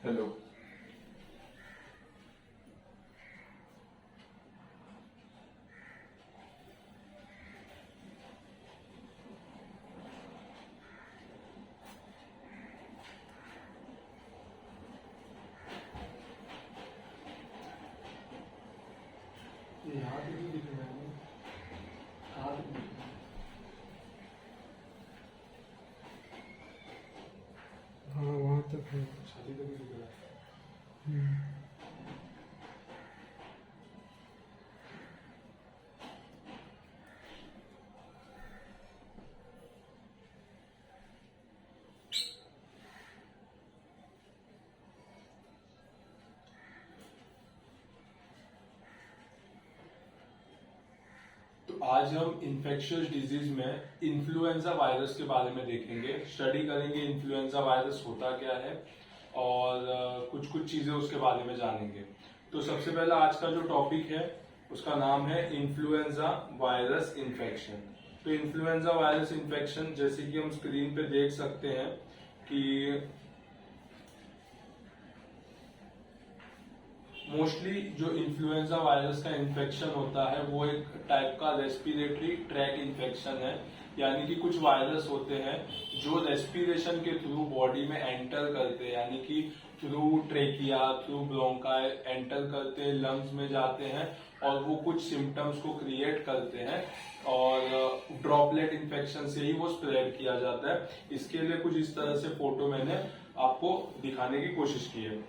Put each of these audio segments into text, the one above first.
Hello. ये यहाँ पे भी दिख रहा है, हाथ भी दिख रहा है। हाँ वहाँ तक है, छाती तक भी दिख रहा है। तो आज हम इन्फेक्शियस डिजीज में इन्फ्लुएंजा वायरस के बारे में देखेंगे, स्टडी करेंगे इन्फ्लुएंजा वायरस होता क्या है और कुछ कुछ चीजें उसके बारे में जानेंगे। तो सबसे पहला आज का जो टॉपिक है उसका नाम है इन्फ्लुएंजा वायरस इन्फेक्शन। तो इन्फ्लुएंजा वायरस इन्फेक्शन जैसे कि हम स्क्रीन पे देख सकते हैं कि मोस्टली जो इन्फ्लुएंजा वायरस का इन्फेक्शन होता है वो एक टाइप का रेस्पिरेटरी ट्रैक इन्फेक्शन है, यानी कि कुछ वायरस होते हैं जो रेस्पिरेशन के थ्रू बॉडी में एंटर करते हैं, यानी कि through trachea, through bronchi enter करते हैं, लंग्स में जाते हैं और वो कुछ सिम्टम्स को क्रिएट करते हैं और ड्रॉपलेट इन्फेक्शन से ही वो स्प्रेड किया जाता है। इसके लिए कुछ इस तरह से फोटो मैंने आपको दिखाने की कोशिश की है।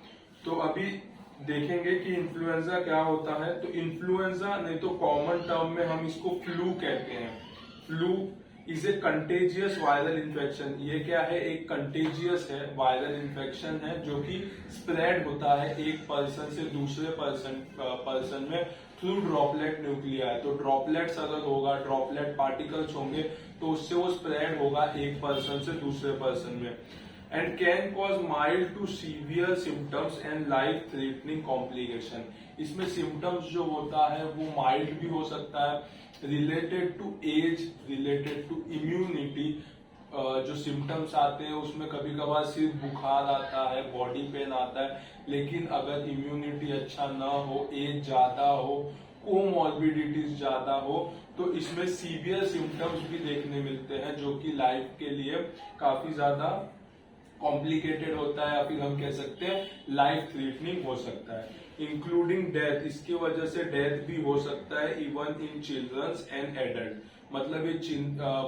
तो अभी देखेंगे कि इन्फ्लुएंजा क्या होता है। तो इन्फ्लुएंजा नहीं तो कॉमन टर्म में हम इसको फ्लू कहते हैं। Flu is a contagious viral infection. ये क्या है, एक कंटेजियस है, वायरल इन्फेक्शन है जो कि स्प्रेड होता है एक पर्सन से दूसरे पर्सन में थ्रू ड्रॉपलेट न्यूक्लियाई। तो ड्रॉपलेट्स अगर होगा, ड्रॉपलेट पार्टिकल्स होंगे तो उससे वो स्प्रेड होगा एक पर्सन से दूसरे पर्सन में and can cause mild to severe symptoms and life threatening complication। इसमें symptoms जो होता है वो mild भी हो सकता है, related to age, related to immunity। जो सिम्टम्स आते हैं उसमें कभी कभार सिर्फ बुखार आता है, बॉडी पेन आता है, लेकिन अगर इम्यूनिटी अच्छा ना हो, एज ज्यादा हो, कोमॉर्बिडिटीज ज्यादा हो तो इसमें सीवियर सिम्टम्स भी देखने मिलते हैं जो कि लाइफ के लिए काफी ज्यादा कॉम्प्लिकेटेड होता है या फिर हम कह सकते हैं लाइफ थ्रेटनिंग हो सकता है, इंक्लूडिंग डेथ। इसकी वजह से डेथ भी हो सकता है even in children's and adult. मतलब ये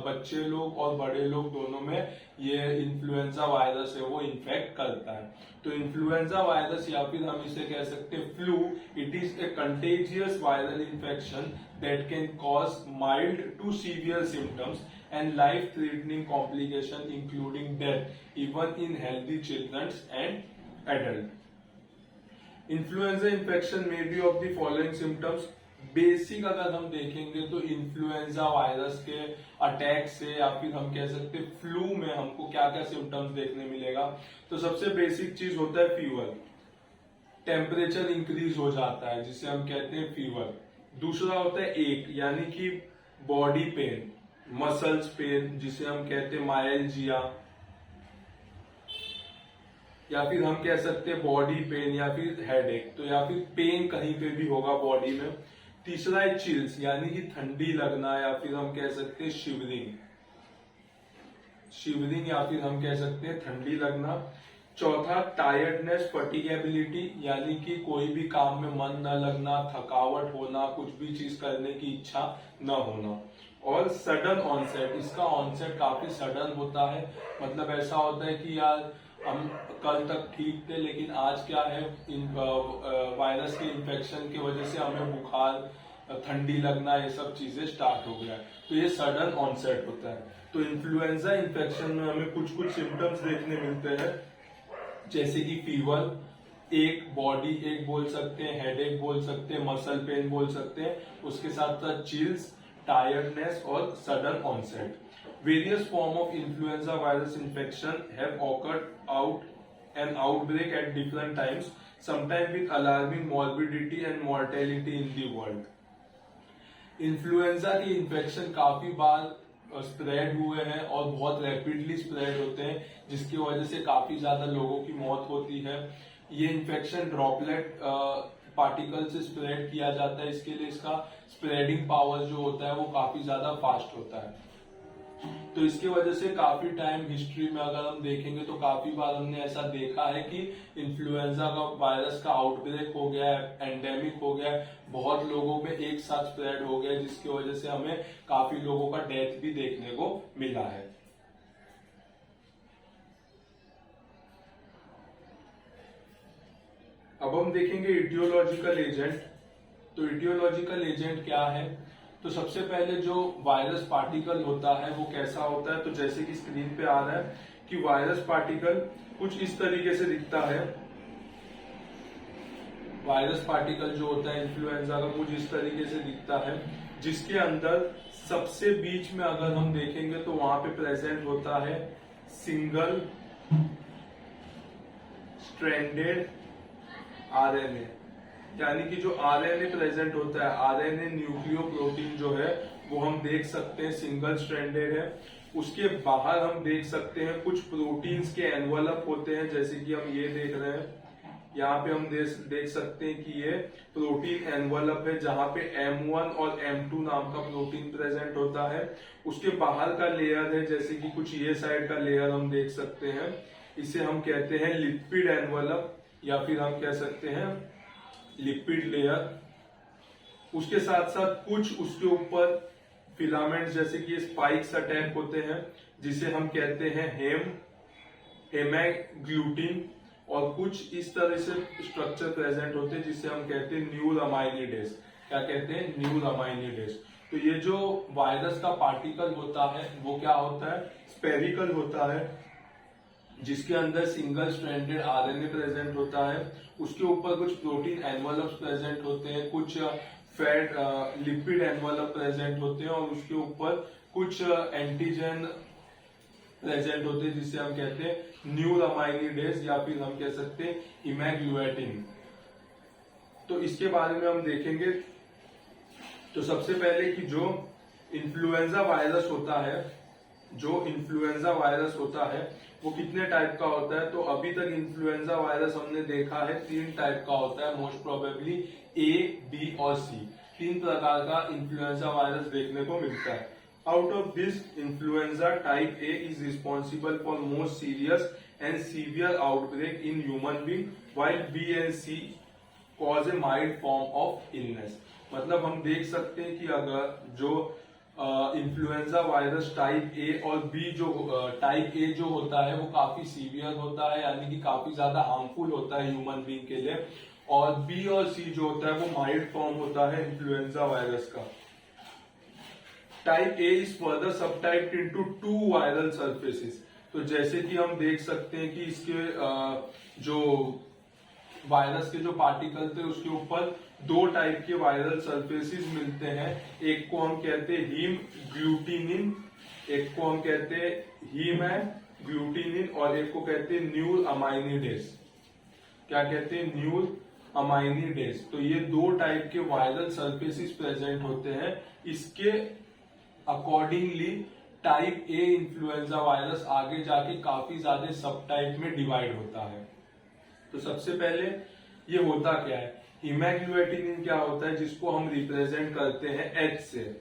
बच्चे लोग और बड़े लोग दोनों में ये इन्फ्लुएंजा वायरस है वो इन्फेक्ट करता है। तो इन्फ्लुएंजा वायरस या फिर हम इसे कह सकते हैं flu, it is a contagious viral infection that can cause mild to severe symptoms and life threatening complication including death even in healthy children and adult। influenza infection may be of the following symptoms। Basic अगर हम देखेंगे तो influenza virus के attack से या फिर हम कह सकते हैं फ्लू में हमको क्या क्या सिम्टम्स देखने मिलेगा। तो सबसे बेसिक चीज होता है फीवर, टेम्परेचर इंक्रीज हो जाता है जिसे हम कहते हैं फीवर। दूसरा होता है एक, यानी कि बॉडी पेन, मसल्स पेन जिसे हम कहते हैं मायल्जिया, या फिर हम कह सकते हैं बॉडी पेन या फिर हेडेक। तो या फिर पेन कहीं पे भी होगा बॉडी में। तीसरा है चिल्स, यानी कि ठंडी लगना या फिर हम कह सकते हैं शिवरिंग, शिवरिंग या फिर हम कह सकते हैं ठंडी लगना। चौथा टायर्डनेस, फटीगेबिलिटी, यानी कि कोई भी काम में मन न लगना, थकावट होना, कुछ भी चीज करने की इच्छा न होना। और सडन ऑनसेट, इसका ऑनसेट काफी सडन होता है, मतलब ऐसा होता है कि यार हम कल तक ठीक थे लेकिन आज क्या है, वायरस के इन्फेक्शन की वजह से हमें बुखार, ठंडी लगना, ये सब चीजें स्टार्ट हो गया है। तो ये सडन ऑनसेट होता है। तो इन्फ्लुएंजा इन्फेक्शन में हमें कुछ कुछ सिम्टम्स देखने मिलते हैं जैसे कि फीवर, एक बॉडी एक बोल सकते हैं, हेडेक बोल सकते हैं, मसल पेन बोल सकते हैं, उसके साथ साथ चिल्स, टायर्डनेस और sudden onset. Various form of influenza virus infection have occurred out an outbreak at different times, sometime with alarming morbidity and mortality in the world. Influenza की इन्फेक्शन काफी बार स्प्रेड हुए हैं और बहुत रैपिडली स्प्रेड होते हैं जिसकी वजह से काफी ज्यादा लोगों की मौत होती है। ये इन्फेक्शन ड्रॉपलेट पार्टिकल से स्प्रेड किया जाता है। इसके लिए इसका स्प्रेडिंग पावर जो होता है वो काफी ज्यादा फास्ट होता है। तो इसकी वजह से काफी टाइम हिस्ट्री में अगर हम देखेंगे तो काफी बार हमने ऐसा देखा है कि इन्फ्लुएंजा का वायरस का आउटब्रेक हो गया है, एंडेमिक हो गया है, बहुत लोगों में एक साथ स्प्रेड हो गया है, जिसकी वजह से हमें काफी लोगों का डेथ भी देखने को मिला है। अब हम देखेंगे इटियोलॉजिकल एजेंट। तो इटियोलॉजिकल एजेंट क्या है? तो सबसे पहले जो वायरस पार्टिकल होता है वो कैसा होता है, तो जैसे कि स्क्रीन पे आ रहा है कि वायरस पार्टिकल कुछ इस तरीके से दिखता है। वायरस पार्टिकल जो होता है इन्फ्लुएंजा का कुछ इस तरीके से दिखता है, जिसके अंदर सबसे बीच में अगर हम देखेंगे तो वहां पे प्रेजेंट होता है सिंगल स्ट्रैंडेड आरएनए, यानी कि जो आरएनए प्रेजेंट होता है, आरएनए न्यूक्लियोप्रोटीन जो है वो हम देख सकते हैं सिंगल स्ट्रैंडेड है। उसके बाहर हम देख सकते हैं कुछ प्रोटीन्स के एनवलप होते हैं, जैसे कि हम ये देख रहे हैं, यहाँ पे हम देख सकते हैं कि ये प्रोटीन एनवलप है जहां पे M1 और M2 नाम का प्रोटीन प्रेजेंट होता है। उसके बाहर का लेयर है, जैसे कि कुछ ये साइड का लेयर हम देख सकते हैं, इसे हम कहते हैं लिपिड एनवलप या फिर हम कह सकते हैं लिपिड लेयर। उसके साथ साथ कुछ उसके ऊपर फिलामेंट जैसे कि स्पाइक्स अटैक होते हैं, जिसे हम कहते हैं हेमाग्लूटिन, और कुछ इस तरह से स्ट्रक्चर प्रेजेंट होते हैं जिसे हम कहते हैं न्यूरामाइनिडेज। क्या कहते हैं? न्यूरामाइनिडेज। तो ये जो वायरस का पार्टिकल होता है वो क्या होता है? स्पेरिकल होता है, जिसके अंदर सिंगल स्ट्रैंडेड आरएनए प्रेजेंट होता है। उसके ऊपर कुछ प्रोटीन एनवलप्स प्रेजेंट होते हैं, कुछ फैट लिपिड एनवलप प्रेजेंट होते हैं, और उसके ऊपर कुछ एंटीजन प्रेजेंट होते हैं जिसे हम कहते हैं न्यूरामाइनिडेज या फिर हम कह सकते हैं इमैग्लूटिन। तो इसके बारे में हम देखेंगे। तो सबसे पहले कि जो इन्फ्लुएंजा वायरस होता है, वो कितने टाइप का होता है? तो अभी तक इन्फ्लुएंजा वायरस हमने देखा है 3 टाइप का होता है, मोस्ट प्रोबेबली A, B और C। 3 प्रकार का इन्फ्लुएंजा वायरस देखने को मिलता है। Out of this, influenza type A is responsible for most serious and severe outbreak in human being, while B and C cause a mild form of illness। मतलब हम देख सकते हैं कि अगर जो इन्फ्लुएंजा वायरस टाइप ए और B जो टाइप ए जो होता है वो काफी सीवियर होता है, यानी कि काफी ज्यादा हार्मफुल होता है ह्यूमन बीइंग के लिए, और बी और सी जो होता है वो माइल्ड फॉर्म होता है इन्फ्लुएंजा वायरस का। Type A is further subtyped into 2 viral surfaces. तो जैसे कि हम देख सकते हैं कि इसके जो वायरस के जो पार्टिकल थे उसके ऊपर 2 टाइप के वायरल सरफेसेस मिलते हैं। एक को हम कहते हैं हीम ग्लूटिनिन, एक को हम कहते हैं हीमैग्लूटिनिन, और एक को कहते हैं न्यूर अमाइनिडेज। क्या कहते हैं? न्यूर अमाइनिडेज। तो ये 2 टाइप के वायरल सरफेसेस प्रेजेंट होते हैं। इसके accordingly type A influenza virus आगे जाके काफी ज्यादा सब टाइप में डिवाइड होता है। तो सबसे पहले ये होता क्या है? इमैग्लूटिनिन क्या होता है, जिसको हम रिप्रेजेंट करते हैं H से।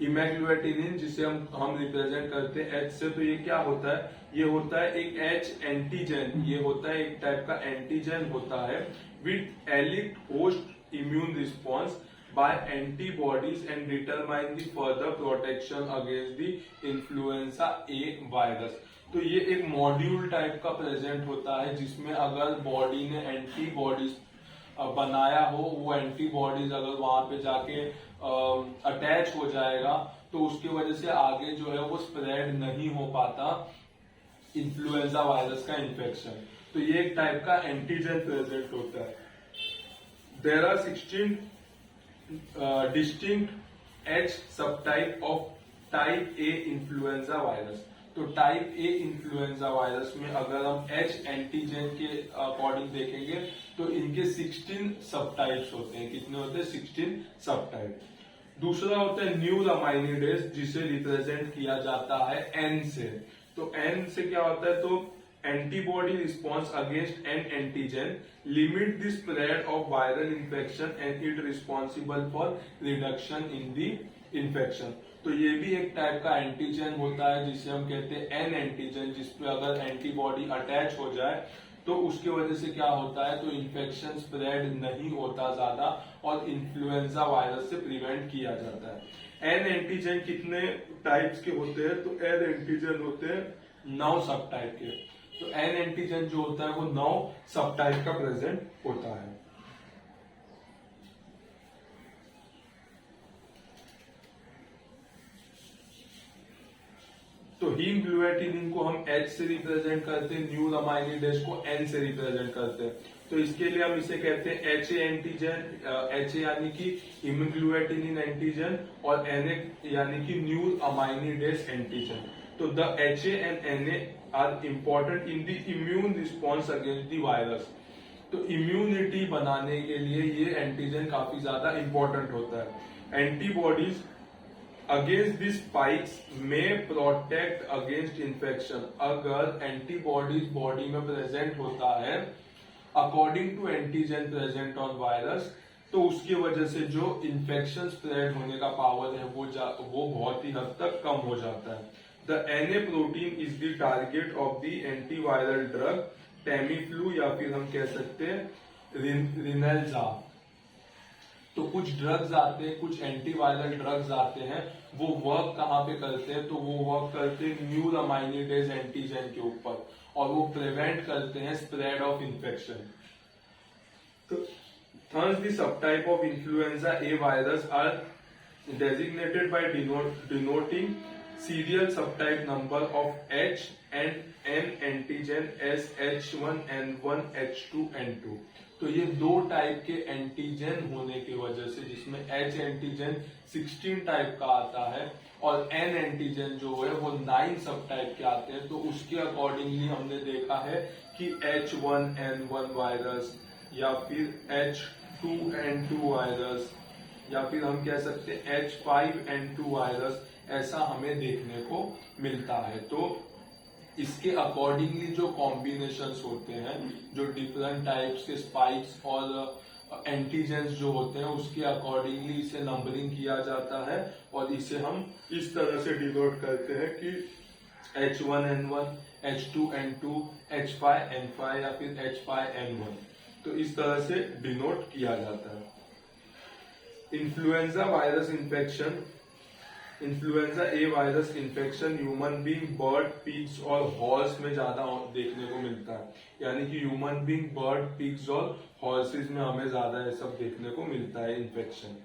इमैग्लूटिनिन जिसे हम रिप्रेजेंट करते हैं H से। तो ये क्या होता है? ये होता है एक H एंटीजन, ये होता है एक टाइप का एंटीजन होता है with elicit host immune response by antibodies and determine the further protection against the influenza A virus. तो ये एक मॉड्यूल टाइप का प्रेजेंट होता है, जिसमें अगर बॉडी ने एंटीबॉडीज बनाया हो, वो एंटीबॉडीज अगर वहां पे जाके अटैच हो जाएगा तो उसकी वजह से आगे जो है वो स्प्रेड नहीं हो पाता इन्फ्लुएंजा वायरस का इन्फेक्शन। तो ये एक टाइप का एंटीजन प्रेजेंट होता है। There are 16 distinct H subtype of type A influenza virus. तो टाइप ए इन्फ्लुएंजा वायरस में अगर हम H एंटीजन के अकॉर्डिंग देखेंगे तो इनके 16 सबटाइप्स होते हैं। कितने होते हैं? 16 सबटाइप। दूसरा होता है न्यूरामाइनिडेज, जिसे रिप्रेजेंट किया जाता है N से। तो N से क्या होता है? तो antibody response against an antigen, limit the spread of viral infection and it responsible for reduction in the infection। तो ये भी एक टाइप का एंटीजन होता है जिसे हम कहते हैं एन एंटीजन, जिसपे अगर एंटीबॉडी अटैच हो जाए तो उसके वजह से क्या होता है, तो इन्फेक्शन स्प्रेड नहीं होता ज्यादा और इन्फ्लुएंजा वायरस से प्रिवेंट किया जाता है। एन एंटीजन कितने टाइप्स के होते हैं, तो एन एंटीजन होते हैं 9 सब टाइप के। तो एन एंटीजन जो होता है वो 9 सब टाइप का प्रेजेंट होता है। तो हीम ग्लूटानिन को हम H से रिप्रेजेंट करते हैं, न्यू अमाइनिडेज को N से रिप्रेजेंट करते हैं। तो इसके लिए हम इसे कहते हैं HA एंटीजन, HA यानी कि हीमोग्लूटानिन एंटीजन और NA यानी कि न्यू अमाइनिडेज एंटीजन। तो the HA and NA are important in the immune response against the virus. तो इम्यूनिटी बनाने के लिए ये एंटीजन काफी ज्यादा इंपॉर्टेंट होता है। एंटीबॉडीज अगेंस्ट दिस स्पाइक्स में प्रोटेक्ट अगेंस्ट इन्फेक्शन। अगर एंटीबॉडीज बॉडी में प्रेजेंट होता है according to antigen present on virus, तो उसकी वजह से जो इन्फेक्शन स्प्रेड होने का पावर है वो बहुत ही हद तक कम हो जाता है। The NA protein is the target of the antiviral drug Tamiflu, या फिर हम कह सकते हैं रिनेल्जा। तो कुछ ड्रग्स आते हैं, कुछ एंटीवायरल ड्रग्स आते हैं, वो वर्क कहाँ पे करते हैं, तो वो वर्क करते हैं न्यू अमाइनिडेज एंटीजन के ऊपर और वो प्रिवेंट करते हैं स्प्रेड ऑफ इन्फेक्शन। तो thus the subtype of influenza A virus are designated by denoting serial subtype number of H and N antigen as H1N1, H2N2। तो ये 2 टाइप के एंटीजन होने की वजह से, जिसमें H एंटीजन 16 टाइप का आता है और N एंटीजन जो है वो 9 सब टाइप के आते हैं। तो उसके अकॉर्डिंगली हमने देखा है कि H1N1 वायरस या फिर H2N2 वायरस या फिर हम कह सकते हैं H5N2 वायरस, ऐसा हमें देखने को मिलता है। तो इसके अकॉर्डिंगली जो कॉम्बिनेशंस होते हैं, जो डिफरेंट टाइप्स के स्पाइक्स और एंटीजेंस जो होते हैं, उसके अकॉर्डिंगली इसे नंबरिंग किया जाता है और इसे हम इस तरह से डिनोट करते हैं कि H1N1, H2N2, H5N5 या फिर H5N1। तो इस तरह से डिनोट किया जाता है। Influenza virus infection, influenza A virus infection human being, bird, pigs और हॉर्स में ज्यादा देखने को मिलता है। यानी कि ह्यूमन बींग, बर्ड, पिग्स और हॉर्सेस में हमें ज्यादा ये सब देखने को मिलता है इन्फेक्शन।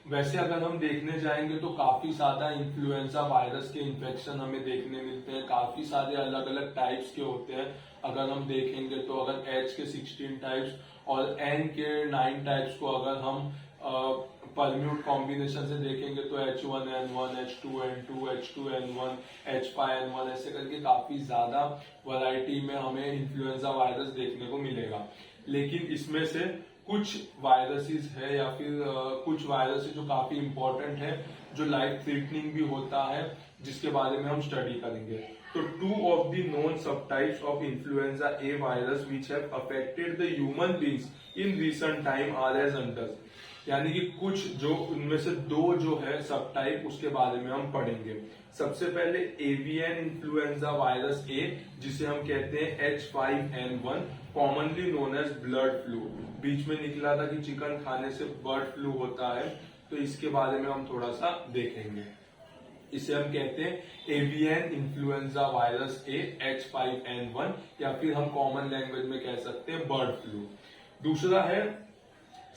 वैसे अगर हम देखने जाएंगे तो काफी ज्यादा इन्फ्लुएंजा वायरस के इन्फेक्शन हमें देखने मिलते हैं, काफी सारे अलग अलग टाइप्स के होते हैं। अगर हम देखेंगे तो अगर H के 16 टाइप्स और N के 9 टाइप्स को अगर हम परम्यूट कॉम्बिनेशन से देखेंगे तो H1N1, H2N2, H2N1, H5N1 ऐसे करके काफी ज्यादा वैरायटी में हमें इन्फ्लुएंजा वायरस देखने को मिलेगा। लेकिन इसमें से कुछ वायरसेस है या फिर कुछ वायरसेस जो काफी इंपॉर्टेंट है, जो लाइफ थ्रेटनिंग भी होता है, जिसके बारे में हम स्टडी करेंगे। तो 2 of the known subtypes of influenza A virus which have affected the human beings in recent time are as under। यानी कि कुछ जो उनमें से 2 जो है सब टाइप, उसके बारे में हम पढ़ेंगे। सबसे पहले एवियन इन्फ्लुएंजा वायरस ए, जिसे हम कहते हैं H5N1, commonly known as blood flu. बीच में निकला था कि चिकन खाने से बर्ड फ्लू होता है, तो इसके बारे में हम थोड़ा सा देखेंगे। इसे हम कहते हैं एवियन इन्फ्लुएंजा वायरस ए H5N1, या फिर हम कॉमन लैंग्वेज में कह सकते हैं बर्ड फ्लू। दूसरा है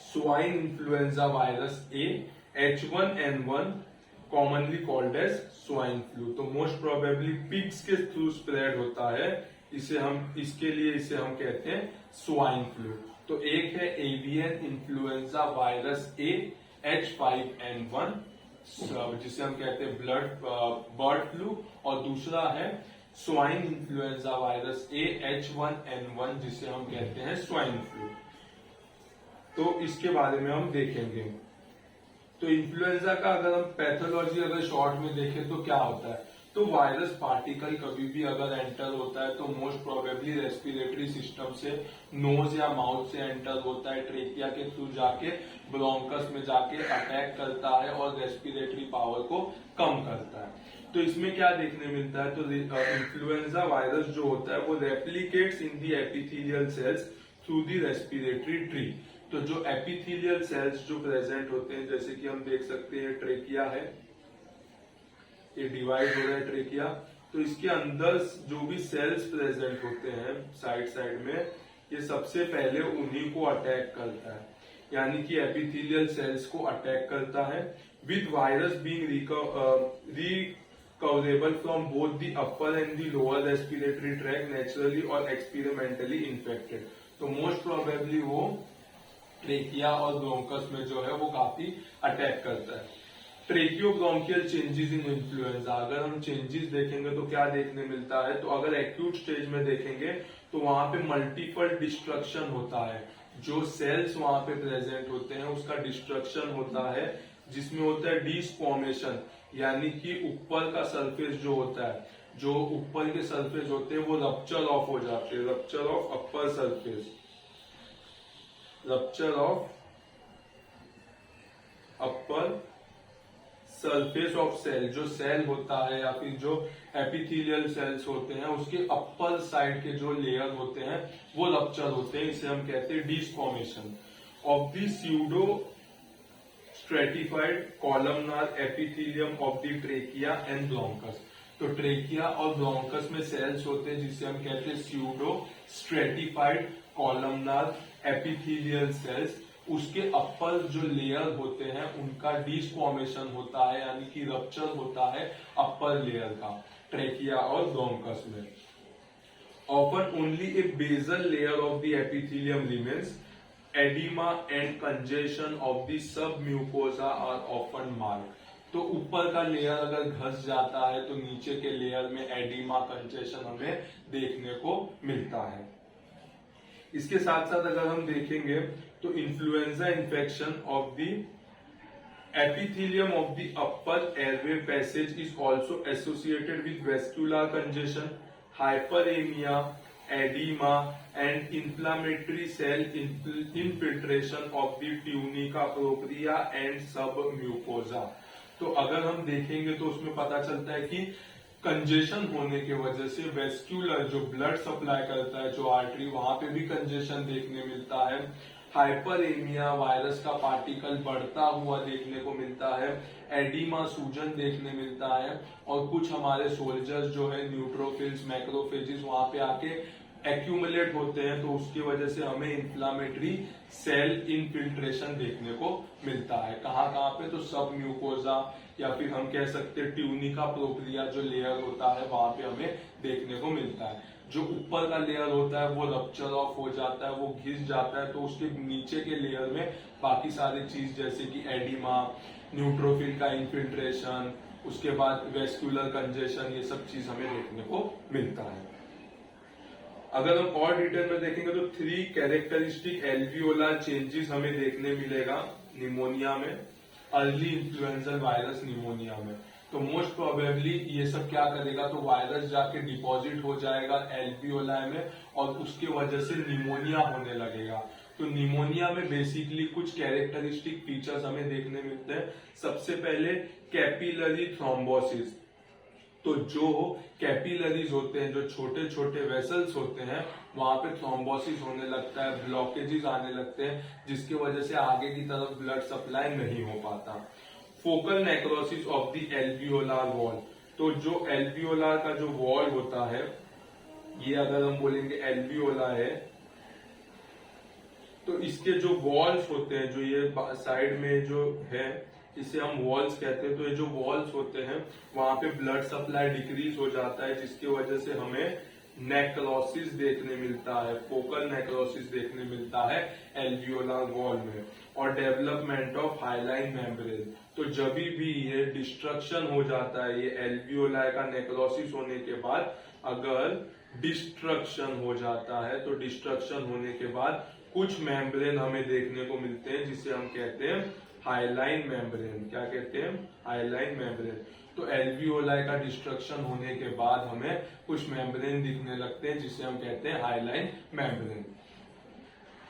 swine influenza virus A H1N1, commonly called as swine flu. तो मोस्ट प्रोबेबली पिग्स के थ्रू स्प्रेड होता है, इसके लिए इसे हम कहते हैं स्वाइन फ्लू। तो एक है एवियन इन्फ्लुएंजा वायरस ए H5N1, जिसे हम कहते हैं बर्ड फ्लू, और दूसरा है swine influenza virus A H1N1, जिसे हम कहते हैं स्वाइन फ्लू। तो इसके बारे में हम देखेंगे। तो इन्फ्लुएंजा का अगर हम पैथोलॉजी अगर शॉर्ट में देखें तो क्या होता है, तो वायरस पार्टिकल कभी भी अगर एंटर होता है तो मोस्ट प्रोबेबली रेस्पिरेटरी सिस्टम से नोज या माउथ से एंटर होता है, ट्रेकिया के थ्रू जाके ब्रोंकस में जाके अटैक करता है और रेस्पिरेटरी पावर को कम करता है। तो इसमें क्या देखने मिलता है, तो इन्फ्लुएंजा वायरस जो होता है वो replicates in the epithelial cells through the respiratory tree. तो जो एपिथेलियल सेल्स जो प्रेजेंट होते हैं, जैसे कि हम देख सकते हैं ट्रेकिया है, ये डिवाइड हो रहा है ट्रेकिया, तो इसके अंदर जो भी सेल्स प्रेजेंट होते हैं साइड में, ये सबसे पहले उन्हीं को अटैक करता है, यानी कि एपिथेलियल सेल्स को अटैक करता है, with virus being recoverable from both the upper and the lower respiratory tract naturally और एक्सपेरिमेंटली इन्फेक्टेड। तो मोस्ट प्रोबेबली वो ट्रेकिया और ब्रोंकस में जो है वो काफी अटैक करता है। ट्रेकियोब्रोंकियल चेंजेस इन इन्फ्लुएंजा, अगर हम चेंजेस देखेंगे तो क्या देखने मिलता है, तो अगर एक्यूट स्टेज में देखेंगे तो वहां पे मल्टीपल डिस्ट्रक्शन होता है, जो सेल्स वहां पे प्रेजेंट होते हैं उसका डिस्ट्रक्शन होता है, जिसमें होता है डिस्फॉर्मेशन, यानी कि ऊपर का सरफेस जो होता है, जो ऊपर के सरफेस होते हैं वो रप्चर ऑफ हो जाते हैं, rupture of upper surface, rupture of upper surface of cell, जो सेल होता है या फिर जो एपिथेलियल सेल्स होते हैं उसके अपर साइड के जो लेयर होते हैं वो रप्चर होते हैं, इसे हम कहते हैं disformation of the pseudo stratified columnar epithelium of the trachea and bronchus. तो ट्रेकिया और ब्रोंकस में सेल्स होते हैं जिसे हम कहते हैं pseudo stratified columnar epithelial cells, उसके अपर जो लेयर होते हैं उनका डिस्फॉर्मेशन होता है, यानी कि रप्चर होता है अपर लेयर का ट्रेकिया और ब्रोंकस में। Often only a basal layer of the epithelium remains, oedema and congestion of the submucosa are often marked. तो ऊपर का लेयर अगर घस जाता है तो नीचे के लेयर में एडिमा कंजेशन हमें देखने को मिलता है। इसके साथ साथ अगर हम देखेंगे तो influenza infection of the epithelium of the upper airway passage is also associated with vascular congestion, hyperemia, edema and inflammatory cell infiltration of the tunica propria and submucosa। तो अगर हम देखेंगे तो उसमें पता चलता है कि कंजेशन होने की वजह से वेस्क्यूलर जो ब्लड सप्लाई करता है, जो आर्टरी, वहां पे भी कंजेशन देखने मिलता है। हाइपरएमिया, वायरस का पार्टिकल बढ़ता हुआ देखने को मिलता है। एडिमा, सूजन देखने मिलता है। और कुछ हमारे सोल्जर्स जो है न्यूट्रोफिल्स, मैक्रोफेजिस वहां पे आके एक्यूमुलेट होते हैं, तो उसकी वजह से हमें इन्फ्लामेटरी सेल इनफिल्ट्रेशन देखने को मिलता है। कहाँ कहाँ पे, तो सब म्यूकोजा या फिर हम कह सकते हैं ट्यूनिका प्रोप्रिया जो लेयर होता है वहां पे हमें देखने को मिलता है। जो ऊपर का लेयर होता है वो रप्चर ऑफ हो जाता है, वो घिस जाता है, तो उसके नीचे के लेयर में बाकी सारी चीज जैसे कि एडिमा, न्यूट्रोफिल का इनफिल्ट्रेशन, उसके बाद वेस्कुलर कंजेशन, ये सब चीज हमें देखने को मिलता है। अगर हम और डिटेल में देखेंगे तो 3 कैरेक्टरिस्टिक एल्वियोलर चेंजेस हमें देखने मिलेगा निमोनिया में, अर्ली इन्फ्लुएंजल वायरस निमोनिया में। तो मोस्ट प्रोबेबली ये सब क्या करेगा, तो वायरस जाके डिपॉजिट हो जाएगा एल्वियोलाई में और उसके वजह से निमोनिया होने लगेगा। तो निमोनिया में बेसिकली कुछ कैरेक्टरिस्टिक फीचर्स हमें देखने मिलते हैं। सबसे पहले कैपिलरी थ्रोम्बोसिस। तो जो कैपिलरीज होते हैं, जो छोटे छोटे वेसल्स होते हैं, वहां पे थ्रोम्बोसिस होने लगता है, ब्लॉकेजेस आने लगते हैं, जिसकी वजह से आगे की तरफ ब्लड सप्लाई नहीं हो पाता। Focal necrosis of the alveolar wall. तो जो एल्वियोलार का जो वॉल होता है, ये अगर हम बोलेंगे एल्वियोला है, तो इसके जो वॉल्स होते हैं, जो ये साइड में जो है, इसे हम वॉल्स कहते हैं। तो ये जो वॉल्स होते हैं वहां पे ब्लड सप्लाई डिक्रीज हो जाता है, जिसकी वजह से हमें नेक्रोसिस देखने मिलता है, फोकल नेक्रोसिस देखने मिलता है एल्वियोलार वॉल में। और डेवलपमेंट ऑफ हाइलाइन मेम्ब्रेन। तो जब भी ये डिस्ट्रक्शन हो जाता है, ये एल्वियोलाई का नेक्रोसिस होने के बाद अगर डिस्ट्रक्शन हो जाता है, तो डिस्ट्रक्शन होने के बाद कुछ मेम्ब्रेन हमें देखने को मिलते हैं जिसे हम कहते हैं हाइलाइन मेम्ब्रेन। क्या कहते हैं? Hyaline membrane. तो एल्वियोलाई का डिस्ट्रक्शन होने के बाद हमें कुछ मेम्ब्रेन दिखने लगते हैं जिसे हम कहते हैं hyaline membrane.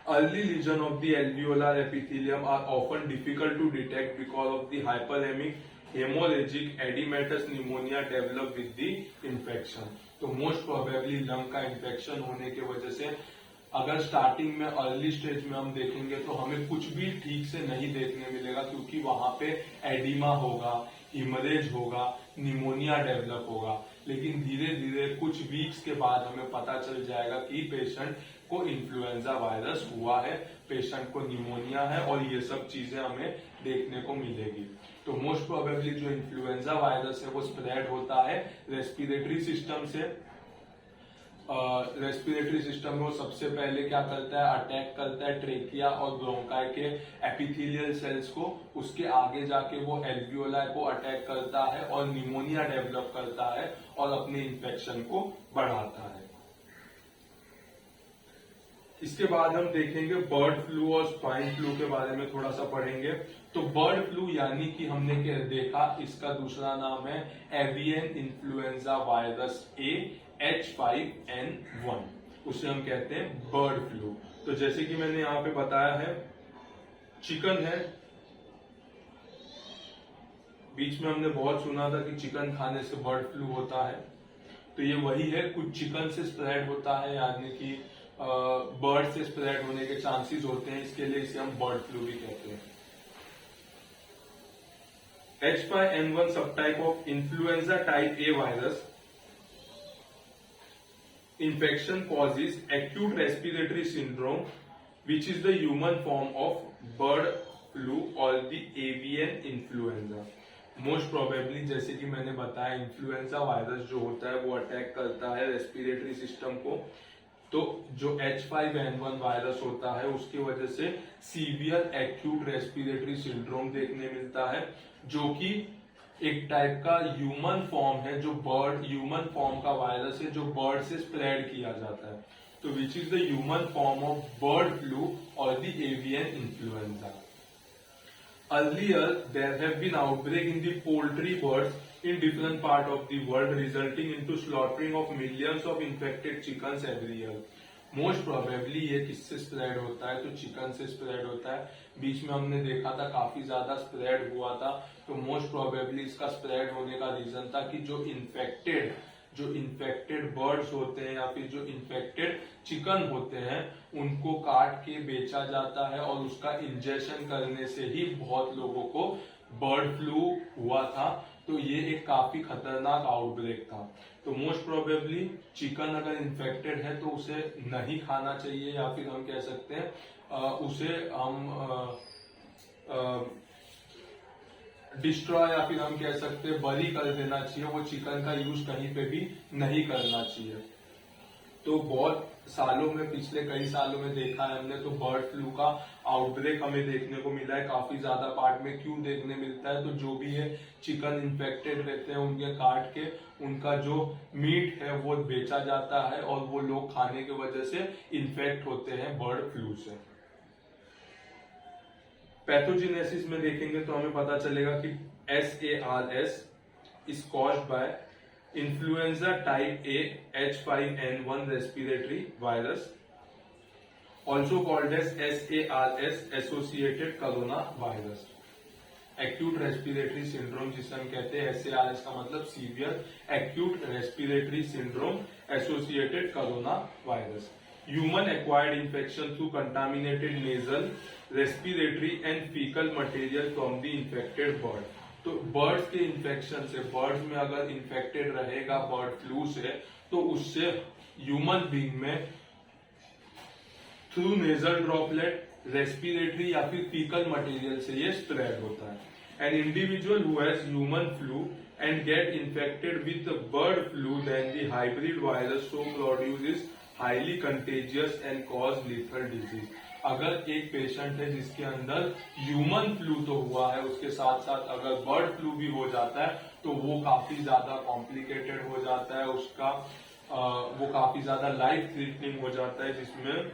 Early lesion of the alveolar epithelium are often difficult to detect because of the hyperemic hemorrhagic edematous pneumonia developed with the infection। तो मोस्ट प्रोबेबली लंग का इन्फेक्शन होने की वजह से अगर स्टार्टिंग में अर्ली स्टेज में हम देखेंगे तो हमें कुछ भी ठीक से नहीं देखने मिलेगा, क्योंकि वहां पे एडिमा होगा, हिमरेज होगा, निमोनिया डेवलप होगा। लेकिन धीरे धीरे कुछ वीक्स के बाद हमें पता चल जाएगा कि पेशेंट को इन्फ्लुएंजा वायरस हुआ है, पेशेंट को निमोनिया है, और ये सब चीजें हमें देखने को मिलेगी। तो मोस्ट प्रोबेबली जो इन्फ्लुएंजा वायरस है वो स्प्रेड होता है रेस्पिरेटरी सिस्टम से। रेस्पिरेटरी सिस्टम में वो सबसे पहले क्या करता है? अटैक करता है ट्रेकिया और ब्रोंकाई के एपिथेलियल सेल्स को। उसके आगे जाके वो एल्वियोलाई को अटैक करता है और निमोनिया डेवलप करता है और अपने इन्फेक्शन को बढ़ाता है। इसके बाद हम देखेंगे बर्ड फ्लू और स्वाइन फ्लू के बारे में थोड़ा सा पढ़ेंगे। तो बर्ड फ्लू यानी कि हमने क्या देखा, इसका दूसरा नाम है एवियन इन्फ्लुएंजा वायरस ए H5N1, उसे हम कहते हैं बर्ड फ्लू। तो जैसे कि मैंने यहाँ पे बताया है, चिकन है, बीच में हमने बहुत सुना था कि चिकन खाने से बर्ड फ्लू होता है, तो ये वही है, कुछ चिकन से स्प्रेड होता है, यानी कि बर्ड से स्प्रेड होने के चांसेस होते हैं, इसके लिए इसे हम बर्ड फ्लू भी कहते हैं। H5N1 subtype of influenza type A virus infection causes acute respiratory syndrome, which is the human form of bird flu or the avian influenza। Most probably जैसे कि मैंने बताया, इन्फ्लुएंजा वायरस जो होता है वो अटैक करता है रेस्पिरेटरी सिस्टम को। तो जो H5N1 वायरस होता है उसकी वजह से सीवियर एक्यूट रेस्पिरेटरी सिंड्रोम देखने मिलता है, जो कि एक टाइप का ह्यूमन फॉर्म है, जो बर्ड ह्यूमन फॉर्म का वायरस है जो बर्ड से स्प्रेड किया जाता है। तो which is the human form of bird flu और the avian influenza. Earlier, there have been outbreak in the poultry birds in different part of the world, resulting into slaughtering of millions of infected chickens every year। Most probably ये किससे spread होता है? तो chicken से spread होता है। बीच में हमने देखा था काफी ज्यादा स्प्रेड हुआ था, तो मोस्ट प्रोबेबली इसका स्प्रेड होने का रीजन था कि जो इन्फेक्टेड बर्ड्स होते हैं या फिर जो इन्फेक्टेड चिकन होते हैं उनको काट के बेचा जाता है, और उसका इंजेक्शन करने से ही बहुत लोगों को बर्ड फ्लू हुआ था। तो ये एक काफी खतरनाक आउटब्रेक था। तो मोस्ट प्रोबेबली चिकन अगर इन्फेक्टेड है तो उसे नहीं खाना चाहिए, या फिर हम कह सकते हैं उसे हम डिस्ट्रॉय, या फिर हम कह सकते हैं बरी कर देना चाहिए। वो चिकन का यूज कहीं पे भी नहीं करना चाहिए। तो बहुत सालों में, पिछले कई सालों में देखा है हमने, तो बर्ड फ्लू का आउटब्रेक हमें देखने को मिला है काफी ज्यादा पार्ट में। क्यों देखने मिलता है? तो जो भी है चिकन इन्फेक्टेड रहते हैं उनके काट के उनका जो मीट है वो बेचा जाता है, और वो लोग खाने की वजह से इन्फेक्ट होते हैं बर्ड फ्लू से। पैथोजेनेसिस में देखेंगे तो हमें पता चलेगा कि SARS is caused by influenza type A H5N1 respiratory virus, also called as SARS associated coronavirus. Acute respiratory syndrome जिसे हम कहते हैं, SARS का मतलब severe acute respiratory syndrome associated coronavirus. Human acquired infection through contaminated nasal, respiratory and faecal material from the infected bird. तो birds के infection से, birds में अगर इन्फेक्टेड रहेगा बर्ड फ्लू से, तो उससे ह्यूमन बीइंग में थ्रू नेजल ड्रॉपलेट, रेस्पिरेटरी या फिर फीकल मटेरियल से ये स्प्रेड होता है। An individual who has human flu and get infected with bird flu, then the hybrid virus so produce is highly contagious and cause lethal disease. अगर एक patient है जिसके अंदर ह्यूमन फ्लू तो हुआ है, उसके साथ साथ अगर बर्ड फ्लू भी हो जाता है तो वो काफी ज्यादा कॉम्प्लिकेटेड हो जाता है, उसका वो काफी ज्यादा लाइफ थ्रेटनिंग हो जाता है, जिसमें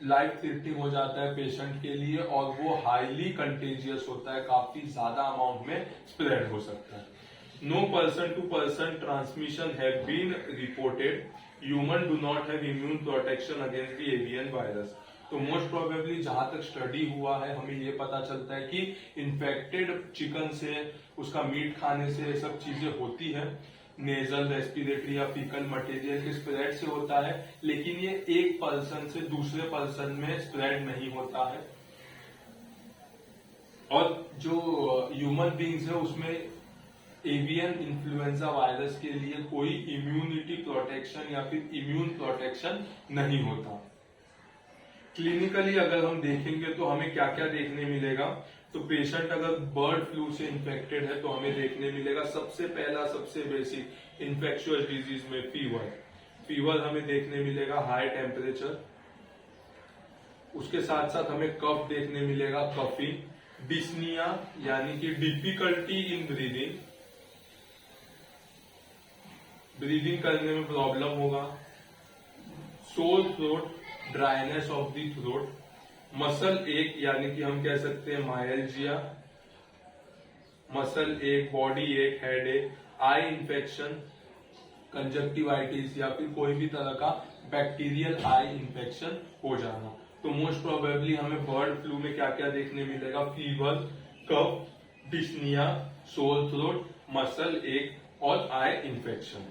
लाइफ थ्रेटनिंग हो जाता है पेशेंट के लिए और वो हाईली कंटेजियस होता है, काफी ज्यादा अमाउंट में स्प्रेड हो सकता है। No person to person transmission have been reported, human do not have immune protection against the avian virus. तो मोस्ट प्रोबेबली जहां तक स्टडी हुआ है हमें ये पता चलता है कि इन्फेक्टेड चिकन से, उसका मीट खाने से ये सब चीजें होती है, नेजल, रेस्पिरेटरी या फीकल मटेरियल के स्प्रेड से होता है, लेकिन ये एक पर्सन से दूसरे पर्सन में स्प्रेड नहीं होता है। और जो ह्यूमन बींग्स है उसमें एवियन इन्फ्लुएंजा वायरस के लिए कोई इम्यूनिटी प्रोटेक्शन या फिर इम्यून प्रोटेक्शन नहीं होता। क्लिनिकली अगर हम देखेंगे तो हमें क्या क्या देखने मिलेगा, तो पेशेंट अगर बर्ड फ्लू से इन्फेक्टेड है तो हमें देखने मिलेगा सबसे पहला, सबसे बेसिक इन्फेक्शियस डिजीज में फीवर हमें देखने मिलेगा, हाई टेम्परेचर, उसके साथ साथ हमें कफ देखने मिलेगा, कफिंग, डिस्निया यानी कि डिफिकल्टी इन ब्रीदिंग करने में प्रॉब्लम होगा, sore throat, dryness of the throat, muscle एक यानी कि हम कह सकते हैं मायल्जिया, मसल एक, बॉडी एक, हेड एक, आई इन्फेक्शन, कंजक्टिवाइटिस या फिर कोई भी तरह का बैक्टीरियल आई इन्फेक्शन हो जाना। तो मोस्ट प्रोबेबली हमें बर्ड फ्लू में क्या क्या देखने मिलेगा, फीवर, कफ, डिस्निया, सोर थ्रोट, मसल एक और eye infection.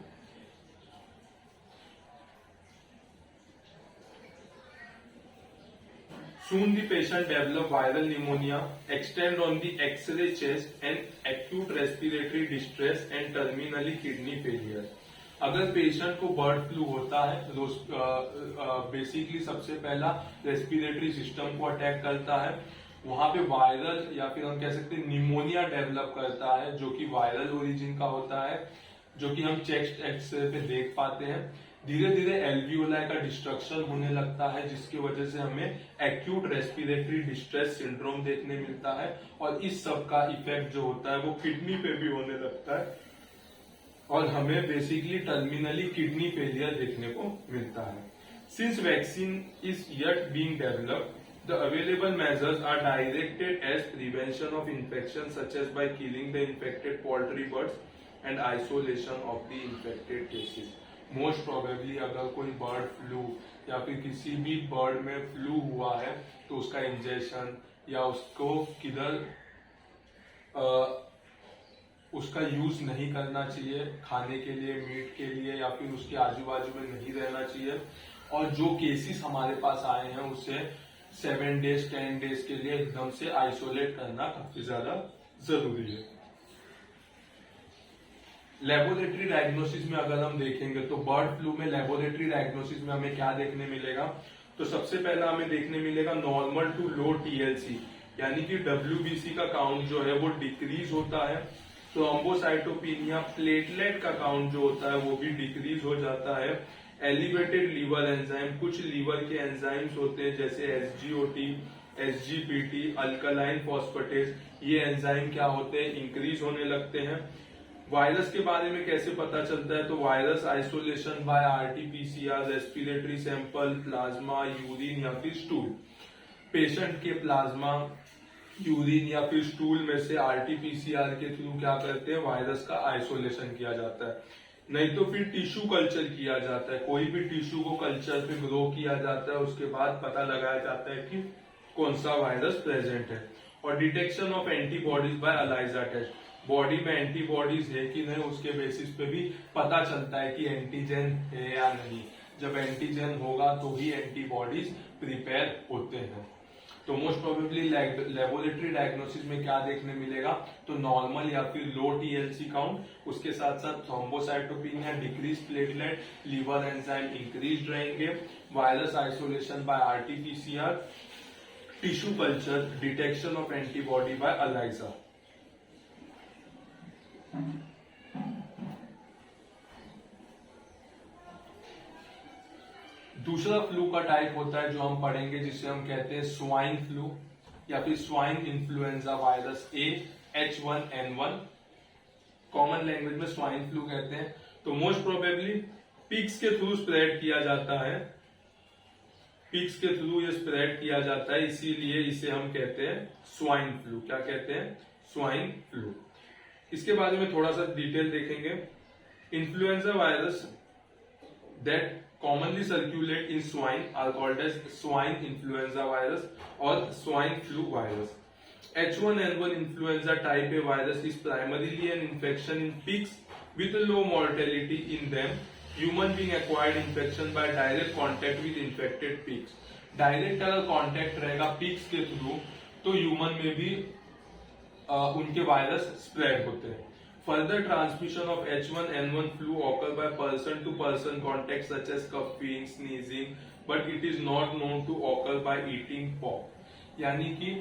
Soon the patient develop viral pneumonia, extend on the X-ray chest and acute respiratory distress and terminally kidney failure। अगर पेशेंट को बर्ड फ्लू होता है तो बेसिकली सबसे पहला रेस्पिरेटरी सिस्टम को अटैक करता है, वहां पे वायरल या फिर हम कह सकते हैं निमोनिया डेवलप करता है जो कि वायरल ओरिजिन का होता है, जो कि हम चेस्ट एक्सरे पे देख पाते हैं। धीरे धीरे एल्वियोलाई का डिस्ट्रक्शन होने लगता है जिसकी वजह से हमें एक्यूट रेस्पिरेटरी डिस्ट्रेस सिंड्रोम देखने मिलता है और इस सब का इफेक्ट जो होता है वो किडनी पे भी होने लगता है और हमें बेसिकली टर्मिनली किडनी फेलियर देखने को मिलता है। Since vaccine is yet being developed, the available measures are directed as prevention of infection such as by killing the infected poultry birds and isolation of the infected cases। Most probably अगर कोई bird flu या फिर किसी भी bird में flu हुआ है तो उसका इंजेक्शन या उसको किधर उसका यूज नहीं करना चाहिए, खाने के लिए, मीट के लिए या फिर उसके आजू बाजू में नहीं रहना चाहिए। और जो केसेस हमारे पास आए हैं उसे 7 डेज 10 डेज के लिए एकदम से आइसोलेट करना काफी ज्यादा जरूरी है। लेबोरेटरी डायग्नोसिस में अगर हम देखेंगे तो बर्ड फ्लू में लेबोरेटरी डायग्नोसिस में हमें क्या देखने मिलेगा, तो सबसे पहला हमें देखने मिलेगा नॉर्मल टू लो टीएलसी यानी कि डब्ल्यूबीसी का काउंट जो है वो डिक्रीज होता है, थ्रोम्बोसाइटोपिनिया, प्लेटलेट का काउंट जो होता है वो भी डिक्रीज हो जाता है, एलिवेटेड लीवर एंजाइम, कुछ लीवर के एंजाइम्स होते हैं जैसे एसजीओटी, एसजीपीटी, अल्कलाइन फॉस्फेटेज, ये एंजाइम क्या होते हैं, इंक्रीज होने लगते हैं। वायरस के बारे में कैसे पता चलता है, तो virus isolation by RTPCR, respiratory sample, plasma, urine या फिर स्टूल। पेशेंट के प्लाज्मा, यूरिन या फिर स्टूल में से आरटीपीसीआर के थ्रू क्या करते हैं, वायरस का आइसोलेशन किया जाता है, नहीं तो फिर टिश्यू कल्चर किया जाता है। कोई भी टिश्यू को कल्चर पे ग्रो किया जाता है, उसके बाद पता लगाया जाता है कि कौन सा वायरस प्रेजेंट है। और detection of antibodies by ELISA test, body में एंटीबॉडीज है कि नहीं उसके बेसिस पे भी पता चलता है कि एंटीजन है या नहीं। जब एंटीजन होगा तो ही एंटीबॉडीज प्रिपेयर होते हैं। तो मोस्ट प्रोबेबली लेबोरेटरी डायग्नोसिस में क्या देखने मिलेगा, तो नॉर्मल या फिर लो टीएलसी काउंट, उसके साथ साथ thrombocytopenia, decrease platelet, liver enzyme increase रहेंगे, virus isolation by RTPCR, tissue culture, detection of antibody by ELISA. दूसरा फ्लू का टाइप होता है जो हम पढ़ेंगे जिसे हम कहते हैं स्वाइन फ्लू या फिर swine influenza virus A, H1N1, common language में स्वाइन फ्लू कहते हैं। तो मोस्ट प्रोबेबली पिग्स के थ्रू स्प्रेड किया जाता है पिग्स के थ्रू ये स्प्रेड किया जाता है, इसीलिए इसे हम कहते हैं स्वाइन फ्लू। क्या कहते हैं? Swine flu. इसके बारे में थोड़ा सा डिटेल देखेंगे। Influenza virus that commonly circulate in swine are called as swine influenza virus or swine flu virus. H1N1 influenza type A virus is primarily an infection in pigs with a low mortality in them. Human being acquired infection by direct contact with infected pigs. Direct अगर contact रहेगा pigs के through तो human में भी उनके virus spread होते हैं। Further transmission of H1N1 flu occur by person-to-person contact such as coughing, sneezing, but it is not known to occur by eating pork. यानी कि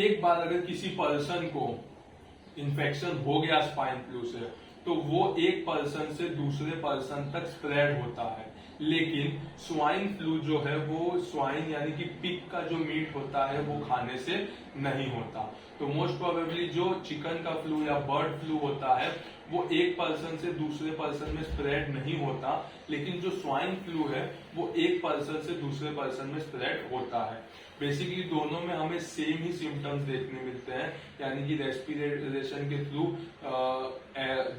एक बार अगर किसी पर्सन को इन्फेक्शन हो गया स्वाइन फ्लू से तो वो एक पर्सन से दूसरे पर्सन तक स्प्रेड होता है, लेकिन स्वाइन फ्लू जो है वो स्वाइन यानी कि पिग का जो मीट होता है वो खाने से नहीं होता। तो मोस्ट प्रोबेबली जो चिकन का फ्लू या बर्ड फ्लू होता है वो एक पर्सन से दूसरे पर्सन में स्प्रेड नहीं होता, लेकिन जो स्वाइन फ्लू है वो एक पर्सन से दूसरे पर्सन में स्प्रेड होता है। बेसिकली दोनों में हमें सेम ही सिम्टम्स देखने मिलते हैं, यानी कि रेस्पिरेशन के थ्रू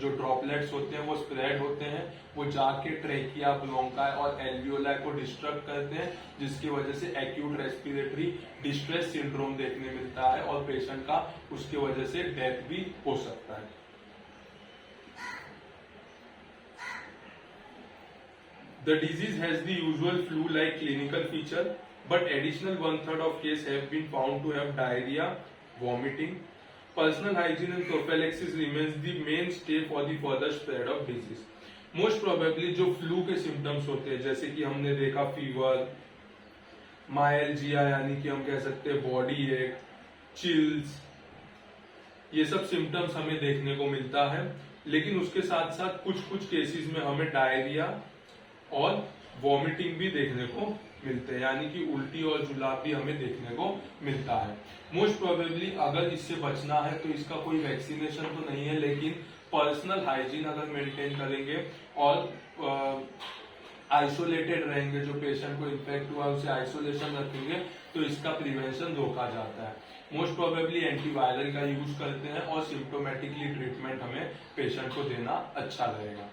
जो ड्रॉपलेट्स होते हैं वो स्प्रेड होते हैं, वो जाके ट्रेकिया, ब्रोंकाई और एल्वियोलाई को डिस्ट्रक्ट करते हैं, जिसकी वजह से एक्यूट रेस्पिरेटरी डिस्ट्रेस सिंड्रोम देखने मिलता है और पेशेंट का उसकी वजह से डेथ भी हो सकता है। The disease has the usual flu-like clinical feature, but additional 1/3 of cases have been found to have diarrhea, vomiting. Personal hygiene and prophylaxis remains the mainstay for the further spread of disease. Most probably जो flu के symptoms होते हैं, जैसे कि हमने देखा fever, माइल्जिया यानी कि हम कह सकते हैं बॉडी एक, चिल्स, ये सब सिम्टम्स हमें देखने को मिलता है, लेकिन उसके साथ साथ कुछ केसेस में हमें डायरिया और वॉमिटिंग भी देखने को मिलते हैं, यानी कि उल्टी और जुलाब भी हमें देखने को मिलता है। मोस्ट प्रोबेबली अगर इससे बचना है तो इसका कोई वैक्सीनेशन तो नहीं है, लेकिन पर्सनल हाइजीन अगर मेंटेन करेंगे और आइसोलेटेड रहेंगे, जो पेशेंट को इन्फेक्ट हुआ उसे आइसोलेशन रखेंगे तो इसका प्रिवेंशन रोका जाता है। मोस्ट प्रोबेबली एंटीवायरल का यूज करते हैं और सिम्टोमेटिकली ट्रीटमेंट हमें पेशेंट को देना अच्छा रहेगा।